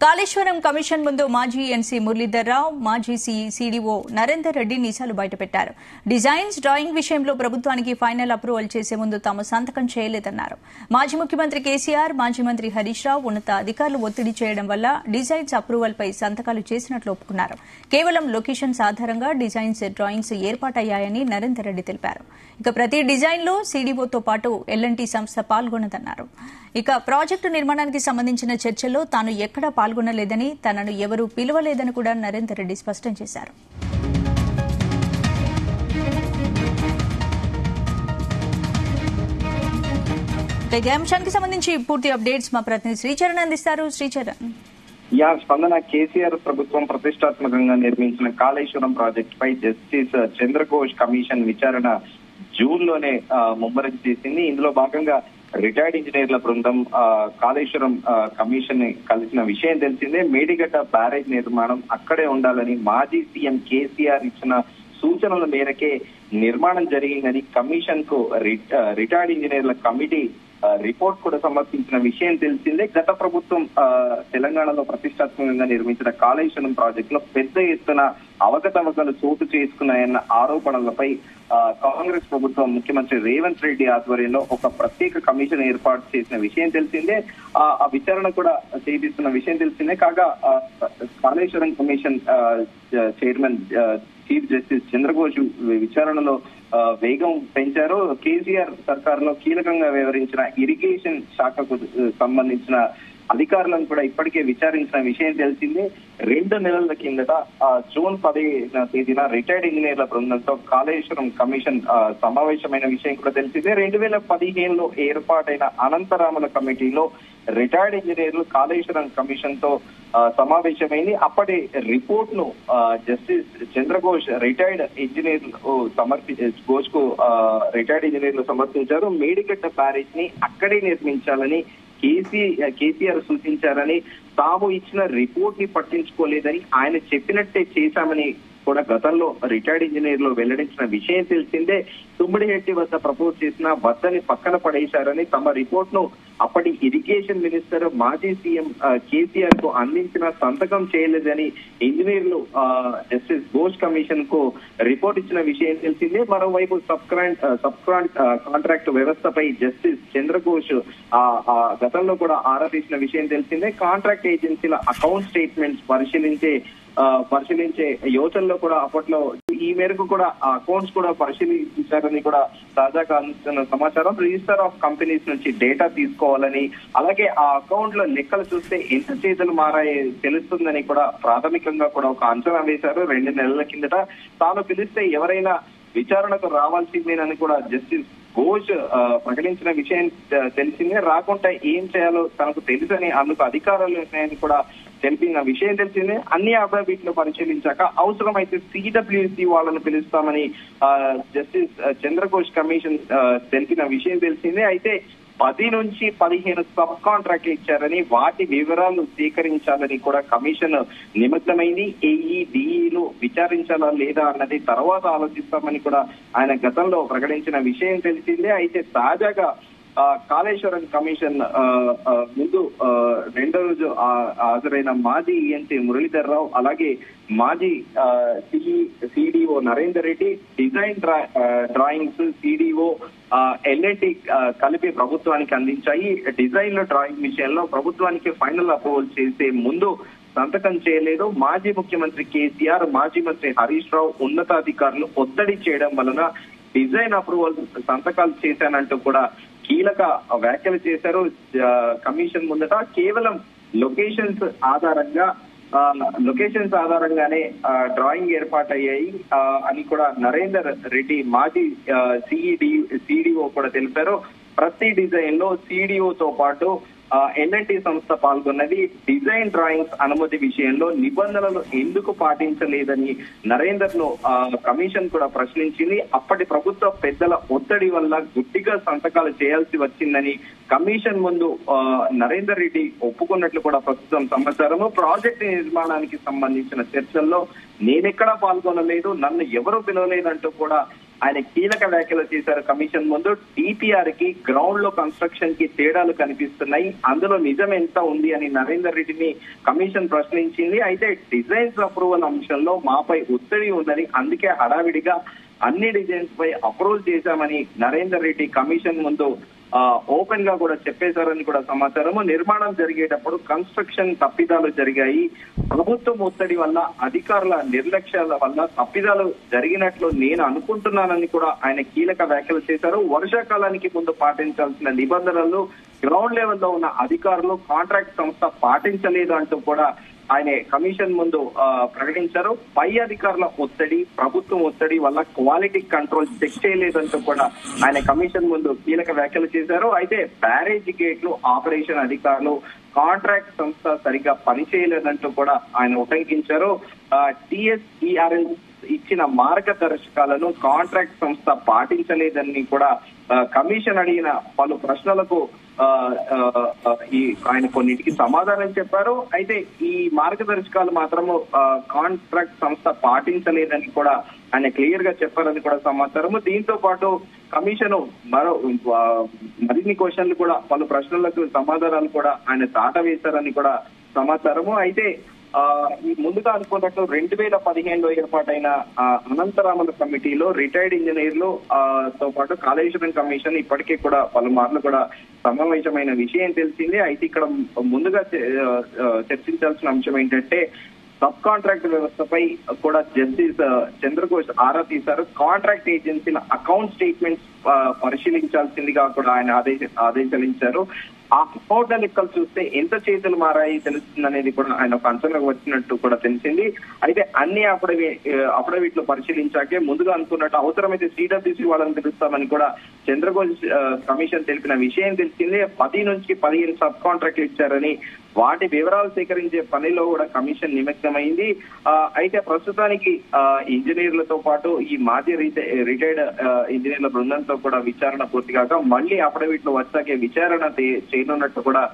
Kaleshwaram commission ముందు మాజీ NC Muralidhar Rao, మాజీ సీడీఓ నరేందర్ రెడ్డి నిజాలు బయటపెట్టారు. డిజైన్స్, డ్రాయింగ్ విషయంలో ప్రభుత్వానికి ఫైనల్ అప్రూవల్ చేసే ముందు తాము సంతకం చేయలేదన్నారు. మాజీ ముఖ్యమంత్రి కేసీఆర్, మాజీ మంత్రి హరీష్ రావు ఉన్నత అధికారులు ఒత్తిడి చేయడం వల్ల డిజైన్స్ అప్రూవల్ పై సంతకాలు చేసినట్లు ఒప్పుకున్నారు. కేవలం లొకేషన్స్ ఆధారంగా డిజైన్స్, డ్రాయింగ్స్ ఏర్పాటయ్యాయని నరేందర్ రెడ్డి తెలిపారు. ఇక ప్రతి డిజైన్ లో సీడీఓతో పాటు ఎల్ఎన్టీ సంస్థ పాల్గొన్నదన్నారు. ఇక ప్రాజెక్టు నిర్మాణానికి సంబంధించిన చర్చల్లో తాను ఎక్కడా పాల్గొనలేదని, తనను ఎవరూ పిలువలేదని కూడా నరేందర్ రెడ్డి స్పష్టం చేశారు. ఈ అంశానికి సంబంధించి పూర్తి అప్డేట్స్ మా ప్రతినిధి శ్రీచరణ్ అందిస్తారు. శ్రీచరణ్. స్పందన. కేసీఆర్ ప్రభుత్వం ప్రతిష్టాత్మకంగా నిర్మించిన కాళేశ్వరం ప్రాజెక్టు పై జస్టిస్ చంద్రఘోష్ కమిషన్ విచారణ జూన్ లోనే ముమ్మరం చేసింది. ఇందులో భాగంగా రిటైర్డ్ ఇంజనీర్ల బృందం కాళేశ్వరం కమిషన్ ని కలిసిన విషయం తెలిసిందే. మేడిగడ్డ బ్యారేజ్ నిర్మాణం అక్కడే ఉండాలని మాజీ సీఎం కేసీఆర్ ఇచ్చిన సూచనల మేరకే నిర్మాణం జరిగిందని కమిషన్ కు రిటైర్డ్ ఇంజనీర్ల కమిటీ రిపోర్ట్ కూడా సమర్పించిన విషయం తెలిసిందే. గత ప్రభుత్వం తెలంగాణలో ప్రతిష్టాత్మకంగా నిర్మించిన కాళేశ్వరం ప్రాజెక్టులో పెద్ద ఎత్తున అవకతవకలు చోటు చేసుకున్నాయన్న ఆరోపణలపై కాంగ్రెస్ ప్రభుత్వం ముఖ్యమంత్రి రేవంత్ రెడ్డి ఆధ్వర్యంలో ఒక ప్రత్యేక కమిషన్ ఏర్పాటు చేసిన విషయం తెలిసిందే. ఆ విచారణ కూడా చేపిస్తున్న విషయం తెలిసిందే. కాగా Kaleshwaram commission chairman chief justice Chandra Ghose విచారణలో వేగం పెంచారు. కేసీఆర్ సర్కారులో కీలకంగా వ్యవహరించిన ఇరిగేషన్ శాఖకు సంబంధించిన అధికారులను కూడా ఇప్పటికే విచారించిన విషయం తెలిసిందే. 2 నెలల కిందట జూన్ 10వ తేదీన రిటైర్డ్ ఇంజనీర్ల బృందంతో కాళేశ్వరం కమిషన్ సమావేశమైన విషయం కూడా తెలిసిందే. 2015లో ఏర్పాటైన అనంతరాముల కమిటీలో రిటైర్డ్ ఇంజనీర్లు కాళేశ్వరం కమిషన్ తో సమావేశమైంది. అప్పటి రిపోర్ట్ ను జస్టిస్ చంద్రఘోష్ రిటైర్డ్ ఇంజనీర్లు సమర్పించారు. మేడిగడ్డ బ్యారేజ్ ని అక్కడే నిర్మించాలని కేసీఆర్ సూచించారని, తాము ఇచ్చిన రిపోర్ట్ ని పట్టించుకోలేదని, ఆయన చెప్పినట్టే చేశామని కూడా గతంలో రిటైర్డ్ ఇంజనీర్లు వెల్లడించిన విషయం తెలిసిందే. తుమ్మిడిహెట్టి వద్ద ప్రపోజ్ చేసిన వద్దని పక్కన పడేశారని, తమ రిపోర్ట్ ను అప్పటి ఇరిగేషన్ మినిస్టర్ మాజీ సీఎం కేసీఆర్ కు అందించిన సంతకం చేయలేదని ఇంజనీర్లు జస్టిస్ ఘోష్ కమిషన్ కు రిపోర్ట్ ఇచ్చిన విషయం తెలిసిందే. మరోవైపు సబ్ కాంట్రాక్ట్ వ్యవస్థపై జస్టిస్ చంద్రఘోష్ గతంలో కూడా ఆరా తీసిన విషయం తెలిసిందే. కాంట్రాక్ట్ ఏజెన్సీల అకౌంట్ స్టేట్మెంట్స్ పరిశీలించే యోచనలో కూడా అప్పట్లో ఈ మేరకు కూడా అకౌంట్స్ కూడా పరిశీలించారని కూడా తాజాగా అందుతున్న సమాచారం. రిజిస్టర్ ఆఫ్ కంపెనీస్ నుంచి డేటా తీసుకోవాలని, అలాగే ఆ అకౌంట్ లో లెక్కలు చూస్తే ఎంత చేతులు మారాయి తెలుస్తుందని కూడా ప్రాథమికంగా కూడా ఒక అంచనా వేశారు. 2 నెలల కిందట తాను పిలిస్తే ఎవరైనా విచారణకు రావాల్సిందేనని కూడా జస్టిస్ ఘోష్ ప్రకటించిన విషయం తెలిసిందే. రాకుండా ఏం చేయాలో తనకు తెలుసని, అందుకు అధికారాలు ఉన్నాయని కూడా తెలిపిన విషయం తెలిసిందే. అన్ని అఫిడవిట్లు పరిశీలించాక అవసరమైతే సిడబ్ల్యూసి వాళ్ళను పిలుస్తామని జస్టిస్ చంద్రఘోష్ కమిషన్ తెలిపిన విషయం తెలిసిందే. అయితే 10 నుంచి 15 సబ్ కాంట్రాక్ట్లు ఇచ్చారని, వాటి వివరాలు సేకరించాలని కూడా కమిషన్ నిమగ్నమైంది. డిఈలు విచారించాలా లేదా అన్నది తర్వాత ఆలోచిస్తామని కూడా ఆయన గతంలో ప్రకటించిన విషయం తెలిసిందే. అయితే తాజాగా కాళేశ్వరం కమిషన్ ముందు 2వ రోజు హాజరైన మాజీ ఈఎన్సీ మురళీధర్ రావు, అలాగే మాజీ CDO Narender Reddy design drawings CDO LNT కలిపి ప్రభుత్వానికి అందించాయి. డిజైన్ డ్రాయింగ్ విషయంలో ప్రభుత్వానికి ఫైనల్ అప్రూవల్ చేసే ముందు సంతకం చేయలేదు. మాజీ ముఖ్యమంత్రి కేసీఆర్, మాజీ మంత్రి హరీష్ రావు ఉన్నతాధికారులు ఒత్తిడి చేయడం వలన డిజైన్ అప్రూవల్ సంతకాలు చేశానంటూ కూడా కీలక వ్యాఖ్యలు చేశారు. కమిషన్ ముందట కేవలం లొకేషన్స్ ఆధారంగానే డ్రాయింగ్ ఏర్పాటయ్యాయి అని కూడా నరేందర్ రెడ్డి మాజీ సీడీఓ కూడా తెలిపారు. ప్రతి డిజైన్ లో సీడీఓతో పాటు ఎల్ఎన్టీ సంస్థ పాల్గొన్నది. డిజైన్ డ్రాయింగ్స్ అనుమతి విషయంలో నిబంధనలు ఎందుకు పాటించలేదని నరేందర్ ను కమిషన్ కూడా ప్రశ్నించింది. అప్పటి ప్రభుత్వ పెద్దల ఒత్తిడి వల్ల గుడ్డిగా సంతకాలు చేయాల్సి వచ్చిందని కమిషన్ ముందు నరేందర్ రెడ్డి ఒప్పుకున్నట్లు కూడా ప్రస్తుతం సమాచారము. ప్రాజెక్టు నిర్మాణానికి సంబంధించిన చర్చల్లో నేనెక్కడా పాల్గొనలేదు, నన్ను ఎవరు పిలవలేదంటూ కూడా ఆయన కీలక వ్యాఖ్యలు చేశారు కమిషన్ ముందు. డిపిఆర్ కి గ్రౌండ్ లో కన్స్ట్రక్షన్ కి తేడాలు కనిపిస్తున్నాయి, అందులో నిజం ఎంత ఉంది అని నరేందర్ రెడ్డిని కమిషన్ ప్రశ్నించింది. అయితే డిజైన్స్ అప్రూవల్ అంశంలో మాపై ఒత్తిడి ఉందని, అందుకే హడావిడిగా అన్ని డిజైన్స్ పై అప్రూవల్ చేశామని నరేందర్ రెడ్డి కమిషన్ ముందు ఓపెన్ గా కూడా చెప్పేశారని కూడా సమాచారం. నిర్మాణం జరిగేటప్పుడు కన్స్ట్రక్షన్ తప్పిదాలు జరిగాయి, ప్రభుత్వం ఒత్తిడి వల్ల అధికారుల నిర్లక్ష్యాల వల్ల తప్పిదాలు జరిగినట్లు నేను అనుకుంటున్నానని కూడా ఆయన కీలక వ్యాఖ్యలు చేశారు. వర్షాకాలానికి ముందు పాటించాల్సిన నిబంధనలు గ్రౌండ్ లెవెల్లో ఉన్న అధికారులు కాంట్రాక్ట్ సంస్థ పాటించలేదు అంటూ కూడా ఆయన కమిషన్ ముందు ప్రకటించారు. పై అధికారుల ఒత్తిడి, ప్రభుత్వం ఒత్తిడి వల్ల క్వాలిటీ కంట్రోల్ చెక్ చేయలేదంటూ కూడా ఆయన కమిషన్ ముందు కీలక వ్యాఖ్యలు చేశారు. అయితే బ్యారేజ్ గేట్లు ఆపరేషన్ అధికారులు కాంట్రాక్ట్ సంస్థ సరిగ్గా పనిచేయలేదంటూ కూడా ఆయన ఉటంకించారు. టిఎస్ఈఆర్ఎల్ ఇచ్చిన మార్గదర్శకాలను కాంట్రాక్ట్ సంస్థ పాటించలేదని కూడా కమిషన్ అడిగిన పలు ప్రశ్నలకు ఆయన కొన్నిటికి సమాధానం చెప్పారు. అయితే ఈ మార్గదర్శకాలు మాత్రము కాంట్రాక్ట్ సంస్థ పాటించలేదని కూడా ఆయన క్లియర్ గా చెప్పారని కూడా సమాచారము. దీంతో పాటు కమిషన్ మరిన్ని క్వశ్చన్లు కూడా, పలు ప్రశ్నలకు సమాధానాలు కూడా ఆయన దాటవేశారని కూడా సమాచారము. అయితే ముందుగా అనుకున్నట్టు 2015లో ఏర్పాటైన అనంతరామల కమిటీలో రిటైర్డ్ ఇంజనీర్లు తో పాటు కాళేశ్వరం కమిషన్ ఇప్పటికే కూడా పలుమార్లు కూడా సమావేశమైన విషయం తెలిసింది. అయితే ఇక్కడ ముందుగా చర్చించాల్సిన అంశం ఏంటంటే సబ్ కాంట్రాక్ట్ వ్యవస్థపై కూడా జస్టిస్ చంద్రఘోష్ ఆరా తీశారు. కాంట్రాక్ట్ ఏజెన్సీల అకౌంట్ స్టేట్మెంట్స్ పరిశీలించాల్సిందిగా కూడా ఆయన ఆదేశాలించారు. ఆ అకౌంట్ లెక్కలు చూస్తే ఎంత చేతులు మారాయి తెలుస్తుంది అనేది కూడా ఆయన ఒక అంచనాకు వచ్చినట్టు కూడా తెలిసింది. అయితే అన్ని అఫిడవిట్లు పరిశీలించాకే ముందుగా అనుకున్నట్టు అవసరమైతే సిడబ్ల్యూసీ వాళ్ళని పిలుస్తామని కూడా చంద్రఘోష్ కమిషన్ తెలిపిన విషయం తెలిసింది. 10 నుంచి 15 సబ్ కాంట్రాక్ట్లు ఇచ్చారని, వాటి వివరాలు సేకరించే పనిలో కూడా కమిషన్ నిమగ్నమైంది. అయితే ప్రస్తుతానికి ఇంజనీర్లతో పాటు ఈ మాజీ రిటైర్డ్ ఇంజనీర్ల బృందంతో కూడా విచారణ పూర్తి కాక మళ్ళీ అఫిడవిట్లు వచ్చాకే విచారణ చేయనున్నట్టు కూడా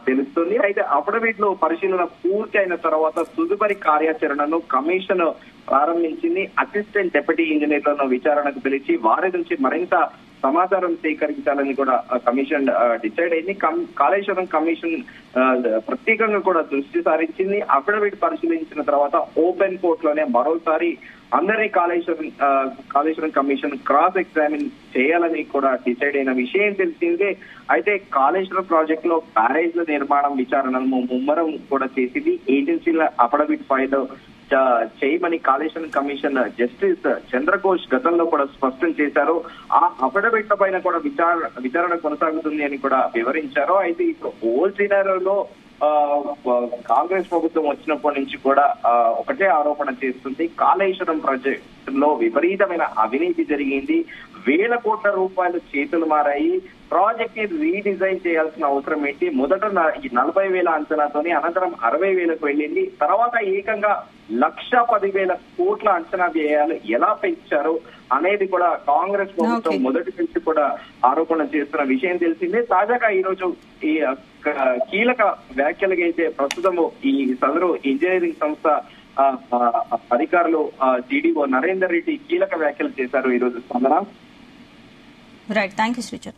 తెలుస్తుంది. అయితే అఫిడవిట్లు పరిశీలన పూర్తి అయిన తర్వాత తదుపరి కార్యాచరణను కమిషన్ ప్రారంభించింది. అసిస్టెంట్ డెప్యూటీ ఇంజనీర్లను విచారణకు పిలిచి వారి నుంచి మరింత సమాచారం సేకరించాలని కూడా కమిషన్ డిసైడ్ అయింది. కాళేశ్వరం కమిషన్ ప్రత్యేకంగా కూడా దృష్టి సారించింది. అఫిడవిట్ పరిశీలించిన తర్వాత ఓపెన్ కోర్టులోనే మరోసారి అందరినీ కాళేశ్వరం కమిషన్ క్రాస్ ఎగ్జామిన్ చేయాలని కూడా డిసైడ్ అయిన విషయం తెలిసిందే. అయితే కాళేశ్వరం ప్రాజెక్ట్ లో బ్యారేజ్ల నిర్మాణం విచారణను ముమ్మరం కూడా చేసింది. ఏజెన్సీల అఫిడవిట్ ఫైల్ చేయమని కాళేశ్వరం కమిషన్ జస్టిస్ చంద్రఘోష్ గతంలో కూడా స్పష్టం చేశారు. ఆ అఫిడవిట్ల పైన కూడా విచారణ కొనసాగుతుంది అని కూడా వివరించారు. అయితే ఇప్పుడు ఓల్డ్ సినారియోలో కాంగ్రెస్ ప్రభుత్వం వచ్చినప్పటి నుంచి కూడా ఒకటే ఆరోపణ చేస్తుంది, కాళేశ్వరం ప్రాజెక్ట్ లో విపరీతమైన అవినీతి జరిగింది, వేల కోట్ల రూపాయలు చేతులు మారాయి, ప్రాజెక్ట్ ని రీడిజైన్ చేయాల్సిన అవసరం ఏంటి, మొదట 40,000 అంచనాతోని అనంతరం 60,000కు వెళ్ళింది, తర్వాత ఏకంగా 1,10,000 కోట్ల అంచనా వ్యయాలు ఎలా పెంచారు అనేది కూడా కాంగ్రెస్ ప్రభుత్వం మొదటి నుంచి కూడా ఆరోపణ చేస్తున్న విషయం తెలిసిందే. తాజాగా ఈ రోజు ఈ కీలక వ్యాఖ్యలుగా అయితే ప్రస్తుతం ఈ సదరు ఇంజనీరింగ్ సంస్థ అధికారులు జీడీఓ నరేందర్ రెడ్డి కీలక వ్యాఖ్యలు చేశారు ఈ రోజు. స్పందన. Right, thank you శ్రీచర్.